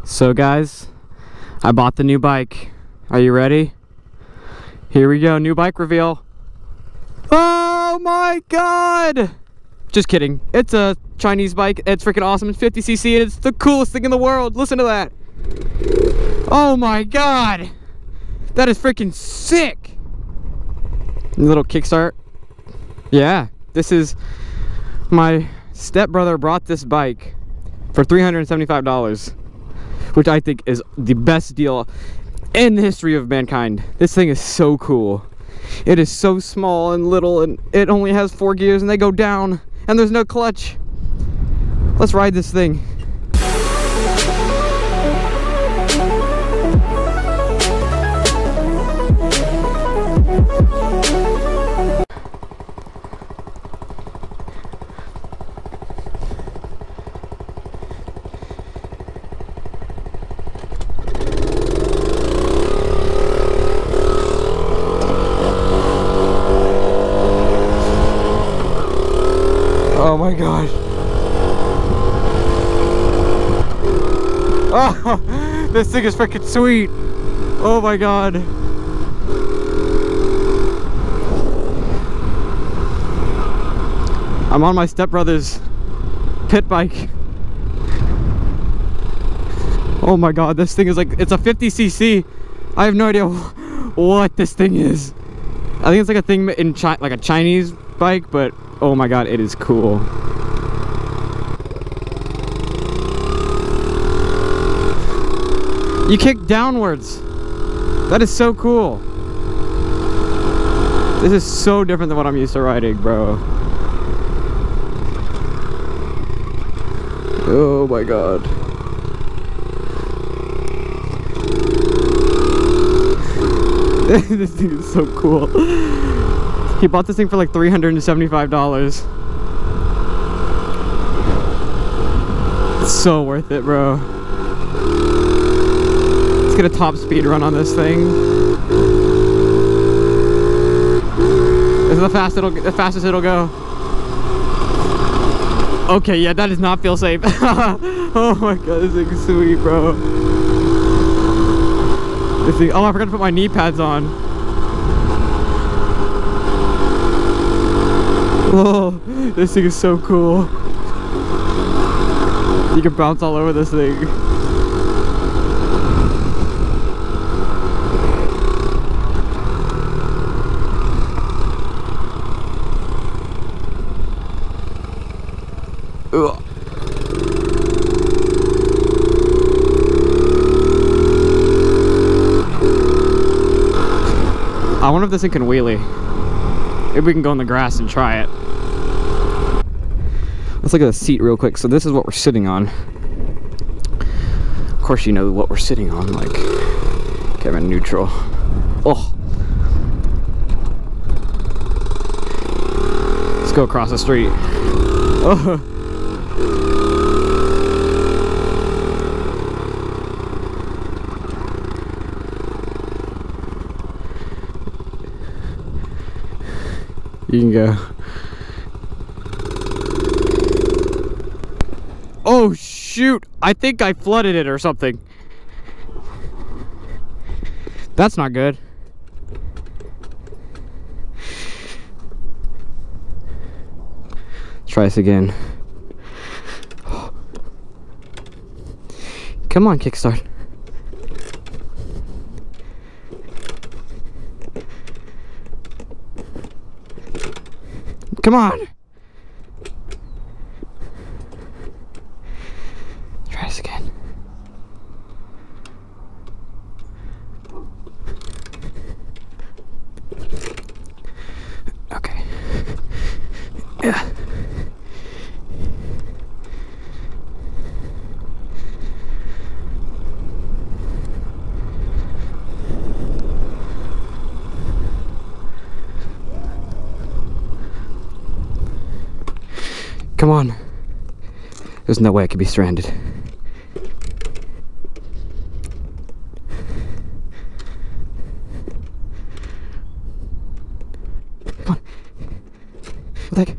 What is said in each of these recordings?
So guys, I bought the new bike. Are you ready? Here we go, new bike reveal. Oh my god! Just kidding. It's a Chinese bike. It's freaking awesome. It's 50cc and it's the coolest thing in the world. Listen to that. Oh my god! That is freaking sick! Little kickstart. Yeah, this is... my stepbrother brought this bike for $375, which I think is the best deal in the history of mankind. This thing is so cool. It is so small and little, and it only has 4 gears and they go down, and there's no clutch. Let's ride this thing. Oh my gosh. Oh, this thing is freaking sweet. Oh my god. I'm on my stepbrother's pit bike. Oh my god, this thing is like, it's a 50cc. I have no idea what this thing is. I think it's like a thing in China, like a Chinese bike, but oh my god, it is cool. You kick downwards. That is so cool. This is so different than what I'm used to riding, bro. Oh my god. This thing is so cool. He bought this thing for like $375. It's so worth it, bro. Let's get a top speed run on this thing. This is the fastest it'll go. Okay, yeah, that does not feel safe. Oh my god, this thing is sweet, bro. This thing, oh, I forgot to put my knee pads on. Oh, this thing is so cool. You can bounce all over this thing. Ugh. I wonder if this thing can wheelie. Maybe we can go in the grass and try it. Let's look at the seat real quick. So this is what we're sitting on. Of course you know what we're sitting on, like Kevin neutral. Oh. Let's go across the street. Oh. You can go. Oh shoot! I think I flooded it or something. That's not good. Let's try this again. Come on, kickstart. Come on! Try this again. Okay. Yeah. Come on. There's no way I could be stranded. Come on. What the heck?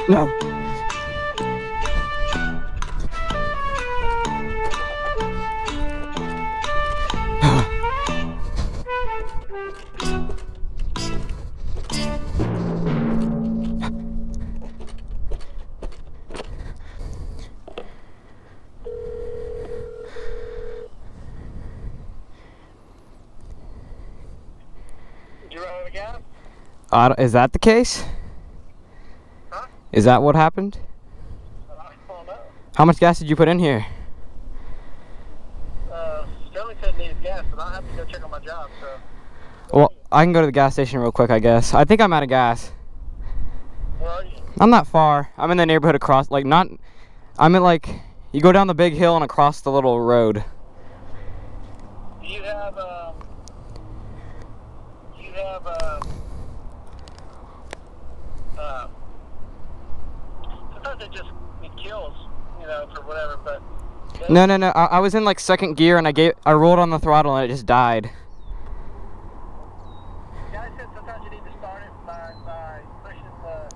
No. Did you run out of gas? Is that the case? Huh? Is that what happened? I don't know. How much gas did you put in here? Sterling said needed gas, but I'll have to go check on my job, so. Well, I can go to the gas station real quick, I guess. I think I'm out of gas. Where are you? I'm not far. I'm in the neighborhood across, like, not... I'm at, like... You go down the big hill and across the little road. Do you have, sometimes it kills, you know, for whatever, but. No. I was in, like, second gear and I rolled on the throttle and it just died. Guy said sometimes you need to start it by pushing the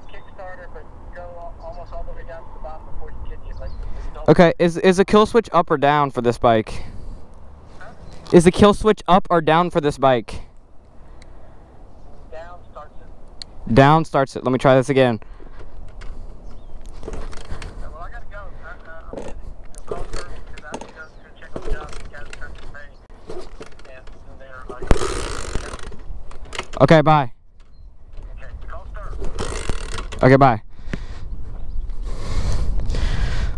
Kickstarter, but go almost all the way down to the bottom before you get it. Like, you don't. Okay, is the kill switch up or down for this bike? Huh? Is the kill switch up or down for this bike? Down starts it. Down starts it. Let me try this again. Well, I gotta go. I'm busy. I'll call Kirby because I have to go check on the job. The guys are trying to pay. And they're like, Okay, bye. okay, call Stir. Okay, bye.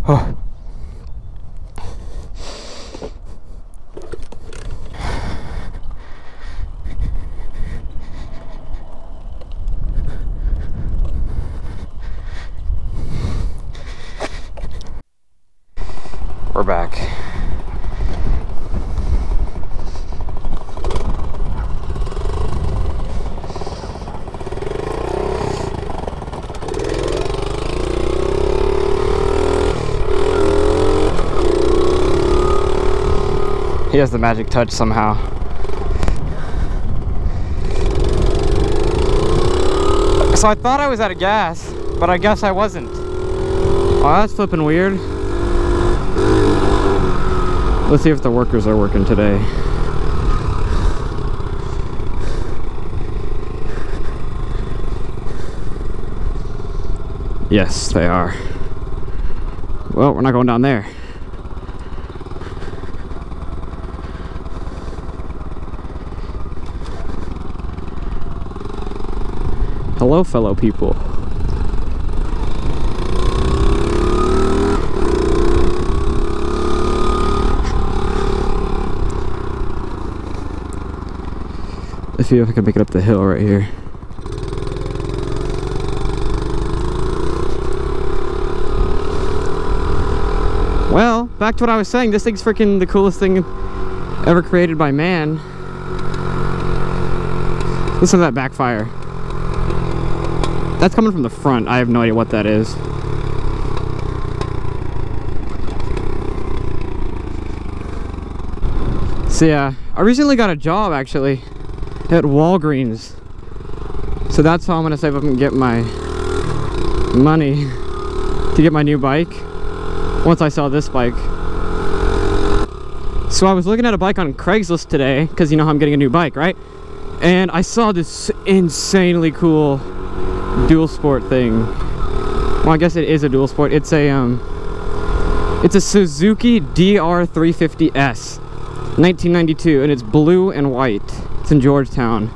Oh. We're back. He has the magic touch somehow. So I thought I was out of gas, but I guess I wasn't. Oh, that's flipping weird. Let's see if the workers are working today. Yes, they are. Well, we're not going down there. Hello, fellow people. Let's see if I can make it up the hill right here. Well, back to what I was saying, this thing's freaking the coolest thing ever created by man. Listen to that backfire. That's coming from the front. I have no idea what that is. So yeah, I recently got a job actually at Walgreens. So that's how I'm gonna save up and get my money to get my new bike once I sell this bike. So I was looking at a bike on Craigslist today because you know how I'm getting a new bike, right? And I saw this insanely cool dual sport thing. Well, I guess it is a dual sport. It's a Suzuki DR350S 1992 and it's blue and white. It's in Georgetown.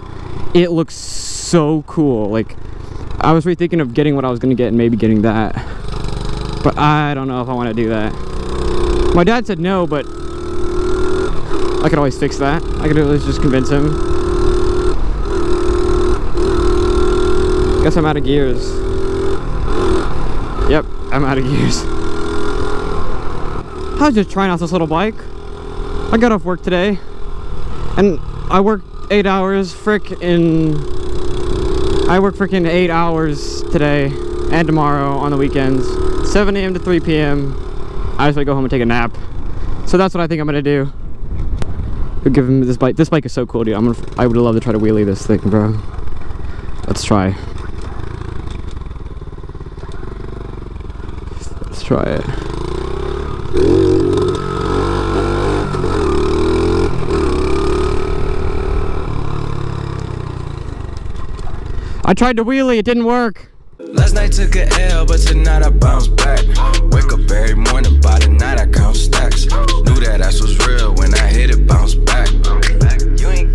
It looks so cool. Like, I was rethinking of getting what I was gonna get and maybe getting that, but I don't know if I want to do that. My dad said no, but I could always fix that. I could always just convince him. Guess I'm out of gears. Yep, I'm out of gears. I was just trying out this little bike. I got off work today and I worked 8 hours frick in I work freaking 8 hours today and tomorrow on the weekends, 7 a.m. to 3 p.m. I just want to go home and take a nap. So that's what I think I'm gonna do. We'll give him this bike. This bike is so cool, dude. I would love to try to wheelie this thing, bro. Let's try. Let's try it. I tried to wheelie, it didn't work. Last night took a L, but tonight I bounce back. Wake up every morning, by the night I count stacks. Knew that ass was real when I hit it, bounce back. You ain't